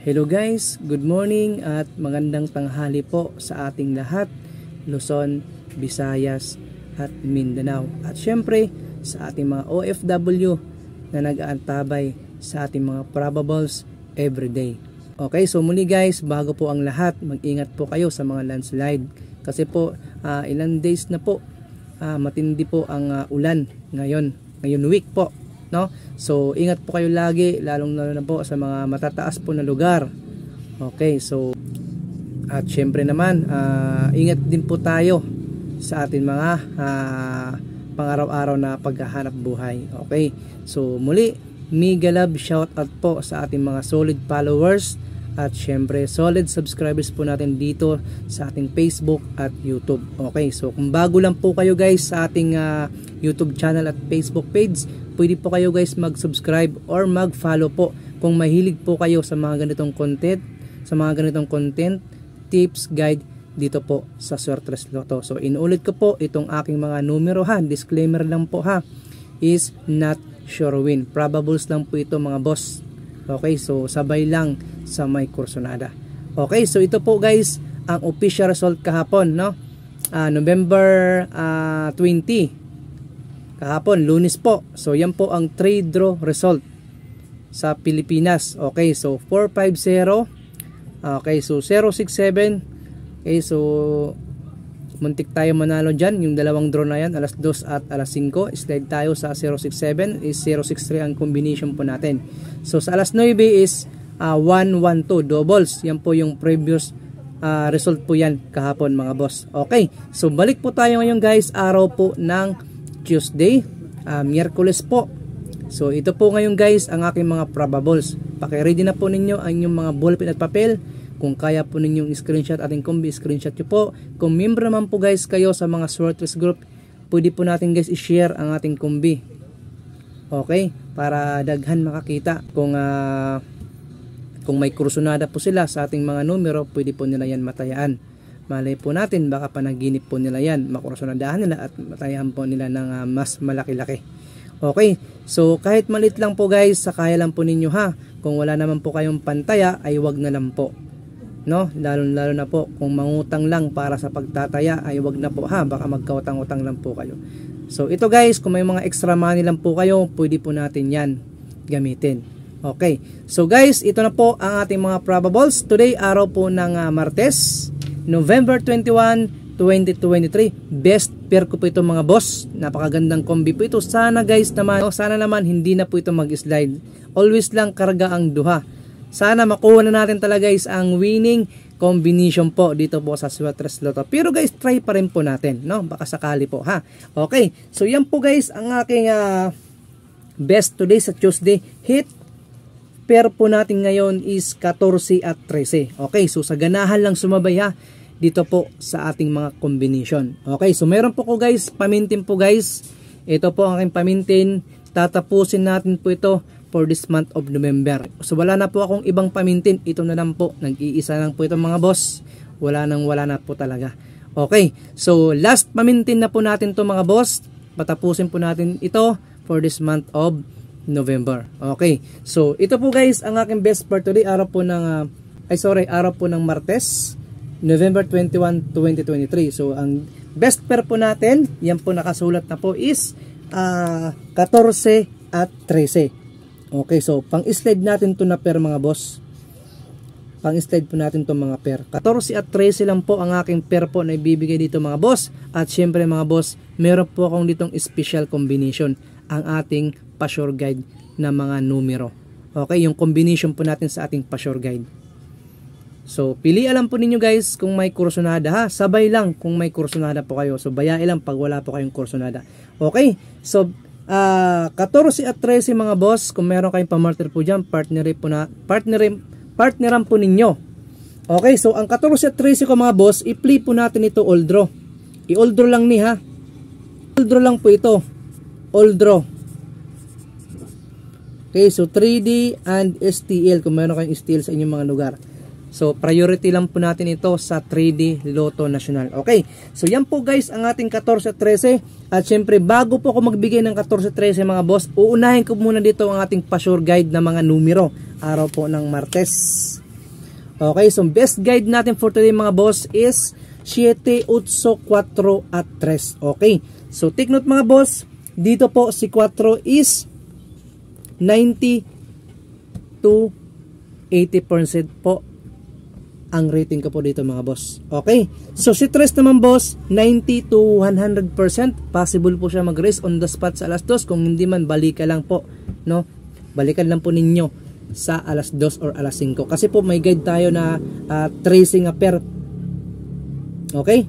Hello guys, good morning at magandang tanghali po sa ating lahat, Luzon, Visayas at Mindanao. At syempre sa ating mga OFW na nag-aantabay sa ating mga probables everyday. Okay, so muli guys, bago po ang lahat, mag-ingat po kayo sa mga landslide. Kasi po, ilang days na po, matindi po ang ulan ngayon week po. No? So ingat po kayo lagi, lalong na po sa mga matataas po na lugar. Okay, so at syempre naman ingat din po tayo sa ating mga pang-araw-araw na paghahanap buhay. Okay, so muli mega love shout out po sa ating mga solid followers at syempre solid subscribers po natin dito sa ating Facebook at YouTube. Okay, so kung bago lang po kayo guys sa ating YouTube channel at Facebook page, pwede po kayo guys mag-subscribe or mag-follow po kung mahilig po kayo sa mga ganitong content, tips, guide dito po sa Swertres Lotto. So inuulit ko po itong aking mga numero ha, disclaimer lang po ha, is not sure win. Probables lang po ito mga boss. Okay, so sabay lang sa may kursonada. Okay, so ito po guys ang official result kahapon, no? November 20 kahapon, Lunes po. So yan po ang trade draw result sa Pilipinas. Okay, so 450. Okay, so 067. Okay, so muntik tayo manalo dyan. Yung dalawang draw na yan, alas 2 at alas 5. Slide tayo sa 067. Is 063 ang combination po natin. So sa alas 9 is 112 doubles. Yan po yung previous result po yan kahapon mga boss. Okay, so balik po tayo ngayon guys. Araw po ng Tuesday, Miyerkules po. So ito po ngayon guys ang aking mga probables. Paki-ready na po ninyo ang inyong mga ballpen at papel. Kung kaya po ninyong screenshot ating kombi, screenshot nyo po. Kung member naman po guys kayo sa mga Swertres group, pwede po natin guys i-share ang ating kombi. Okay, para daghan makakita. Kung may kursonada po sila sa ating mga numero, pwede po nila yan matayaan. Malay po natin, baka panaginip po nila yan, makursonadahan nila at matayahan po nila ng mas malaki-laki. Okay, so kahit malit lang po guys, sakaya lang po ninyo ha. Kung wala naman po kayong pantaya, ay wag na lang po. No? Lalo na po, kung mangutang lang para sa pagtataya, ay wag na po ha. Baka magkautang-utang lang po kayo. So ito guys, kung may mga extra money lang po kayo, pwede po natin yan gamitin. Okay, so guys, ito na po ang ating mga probables. Today, araw po ng Martes, November 21, 2023. Best pair ko po ito mga boss. Napakagandang kombi po ito. Sana guys naman, sana naman hindi na po ito mag-slide. Always lang karga ang duha. Sana makuha na natin talaga guys ang winning combination po dito po sa Swertres Lotto. Pero guys, try pa rin po natin, no? Baka sakali po ha. Okay, so yan po guys ang aking best today sa Tuesday. Hit pair po natin ngayon is 14 at 13. Okay, so sa ganahan lang sumabay ha dito po sa ating mga combination. Okay, so meron po ko guys, pamintin po guys. Ito po ang aking pamintin. Tatapusin natin po ito for this month of November. So wala na po akong ibang pamintin. Ito na lang po. Nag-iisa lang po ito mga boss. Wala na po talaga. Okay, so last pamintin na po natin to mga boss. Patapusin po natin ito for this month of November. Okay, so ito po guys ang aking best for today. Araw po ng Martes, November 21, 2023. So ang best pair po natin, yan po nakasulat na po is 14 at 13. Okay, so pang-slide natin to na pair mga boss. Pang-slide po natin to mga pair. 14 at 13 lang po ang aking pair po na ibibigay dito mga boss. At syempre mga boss, meron po akong ditong special combination, ang ating pa-sure guide na mga numero. Okay, yung combination po natin sa ating pa-sure guide. So, pilihan lang po ninyo guys kung may kursonada ha. Sabay lang kung may kursonada po kayo. So, bayae lang pag wala po kayong kursonada. Okay, so 14 at 13 mga boss, kung meron kayong pamartir po dyan, partneran po ninyo. Okay, so ang 14 at 13 ko mga boss, i-play po natin ito all draw. I-all draw lang ni ha. All draw lang po ito. All draw. Okay, so 3D and STL kung meron kayong STL sa inyong mga lugar. So priority lang po natin ito sa 3D Lotto National. Okay, so yan po guys ang ating 14 at 13. At syempre bago po ako magbigay ng 14 at 13 mga boss, uunahin ko muna dito ang ating pa-sure guide na mga numero. Araw po ng Martes. Okay, so best guide natin for today mga boss is 7, 8, 4 at 3. Okay, so take note mga boss, dito po si 4 is 90 to 80% po ang rating ko po dito mga boss. Okay, so si 3 naman boss, 90 to 100%. Possible po siya mag-race on the spot sa alas 2. Kung hindi man, balikan lang po, no? Balikan lang po ninyo sa alas 2 or alas 5. Kasi po may guide tayo na tracing a pair. Okay?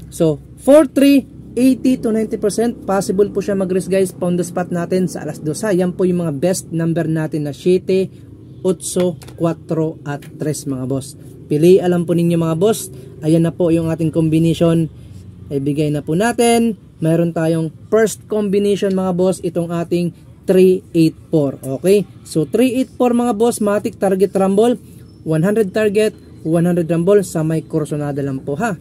So, 4-3, 80 to 90%. Possible po siya mag-race guys on the spot natin sa alas 2. Yan po yung mga best number natin na 7, 8, 4 at 3 mga boss. Pili alam po ninyo mga boss. Ayan na po yung ating combination. Ibigay na po natin. Meron tayong first combination mga boss. Itong ating 384. Okay? So 384 mga boss. Matic target rumble. 100 target. 100 rumble. Sa may kursonada lang po ha.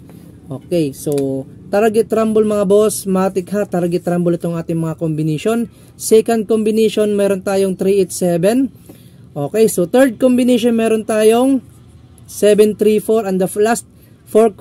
Okay. So target rumble mga boss. Matic ha. Target rumble itong ating mga combination. Second combination meron tayong 387. Okay. So third combination meron tayong 734 and the last 4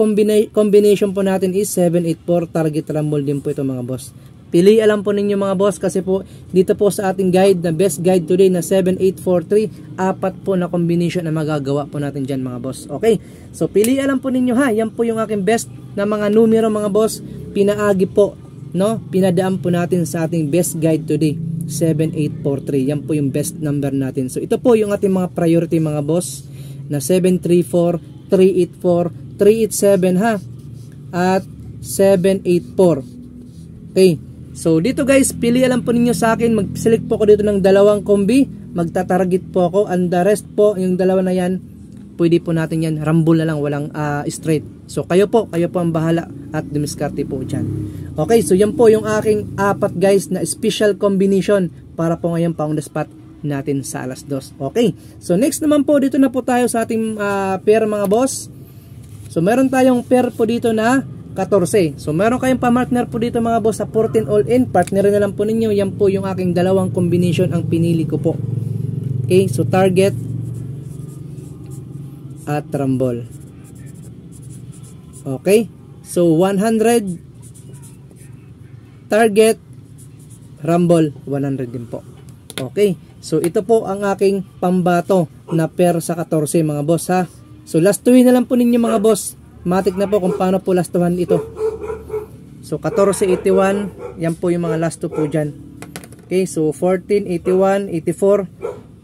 combination po natin is 784. Target rumble din po ito mga boss. Pili alam po ninyo mga boss kasi po dito po sa ating guide, na best guide today na 7843, apat po na combination na magagawa po natin dyan mga boss. Okay, so pili alam po ninyo ha. Yan po yung aking best na mga numero mga boss. Pinaagi po, no? Pinadaan po natin sa ating best guide today, 7843. Yan po yung best number natin. So ito po yung ating mga priority mga boss na 734, 384, 387 ha, at 784. Okay, so dito guys, pili alam po ninyo sa akin. Mag-select po ako dito ng dalawang kombi, magtatarget po ako, and the rest po, yung dalawa na yan, pwede po natin yan, rumble na lang, walang straight. So kayo po ang bahala at dumiskarte po dyan. Okay, so yan po yung aking apat guys na special combination para po ngayon pa on the spot natin sa alas 2. Okay, so next naman po, dito na po tayo sa ating pair mga boss. So meron tayong pair po dito na 14. So meron kayong pa-partner po dito mga boss sa 14 all in. Partner na lang po ninyo. Yan po yung aking dalawang combination ang pinili ko po. Okay, so target at rumble. Okay, so 100 target, rumble 100 din po. Okay, so ito po ang aking pambato na pair sa 14 mga boss ha. So lastuhin na lang po ninyo mga boss. Matik na po kung paano po lastuhan ito. So 1481, yan po yung mga lasto po dyan. Okay, so 14, 81, 84.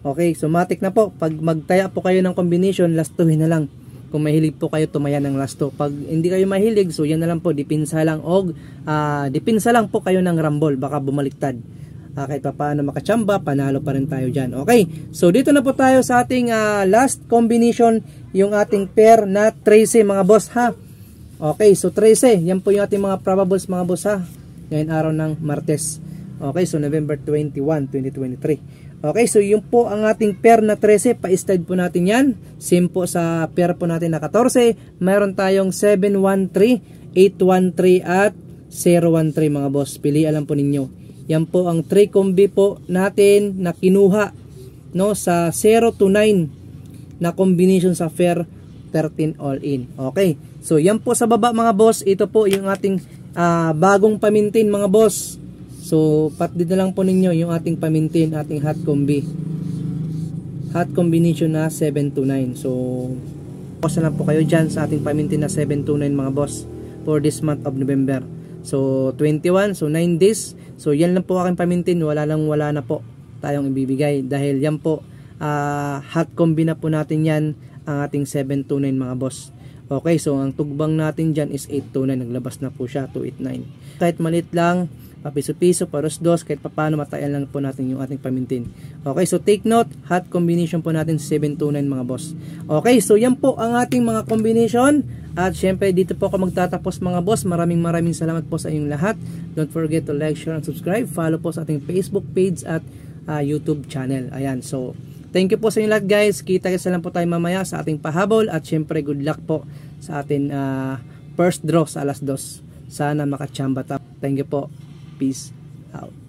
Okay, so matik na po. Pag magtaya po kayo ng combination, lastuhin na lang. Kung mahilig po kayo, tumayan ng lasto. Pag hindi kayo mahilig, so yan na lang po, dipinsa lang og dipinsa lang po kayo ng rumble, baka bumaliktad. Kahit pa paano makachamba, panalo pa rin tayo dyan. Okay, so dito na po tayo sa ating last combination, yung ating pair na 13 mga boss ha. Okay, so 13, yan po yung ating mga probables mga boss ha. Ngayon araw ng Martes. Okay, so November 21, 2023. Okay, so yun po ang ating pair na 13. Pa-slide po natin yan. Same po sa pair po natin na 14. Mayroon tayong 713, 813 at 013 mga boss. Pili alam po ninyo. Yan po ang 3 combi po natin na kinuha, no, sa 0 to 9 na combination sa pair 13 all in. Okay, so yan po sa baba mga boss. Ito po yung ating bagong pamintin mga boss. So patid na lang po ninyo yung ating pamintin, ating hot combi, hot combination na 7 to 9. So post na lang po kayo dyan sa ating pamintin na 7 to 9 mga boss for this month of November. So 21, so 9 days. So yan lang po aking pamintin, wala na po tayong ibibigay dahil yan po hot combi na po natin yan, ang ating 7 to 9 mga boss. Okay, so ang tugbang natin dyan is 8 to 9, naglabas na po siya, 289. Kahit maliit lang, papiso-piso, paros-dos, kahit papano matayan lang po natin yung ating pamintin. Okay, so take note, hot combination po natin 7 to 9 mga boss. Okay, so yan po ang ating mga combination. At syempre dito po ako magtatapos mga boss. Maraming salamat po sa inyong lahat. Don't forget to like, share, and subscribe. Follow po sa ating Facebook page at YouTube channel. Ayan, so thank you po sa inyong lahat guys. Kita-kita lang po tayo mamaya sa ating pahabol. At syempre good luck po sa ating first draw sa alas 2. Sana makachamba tayo. Thank you po. Peace out.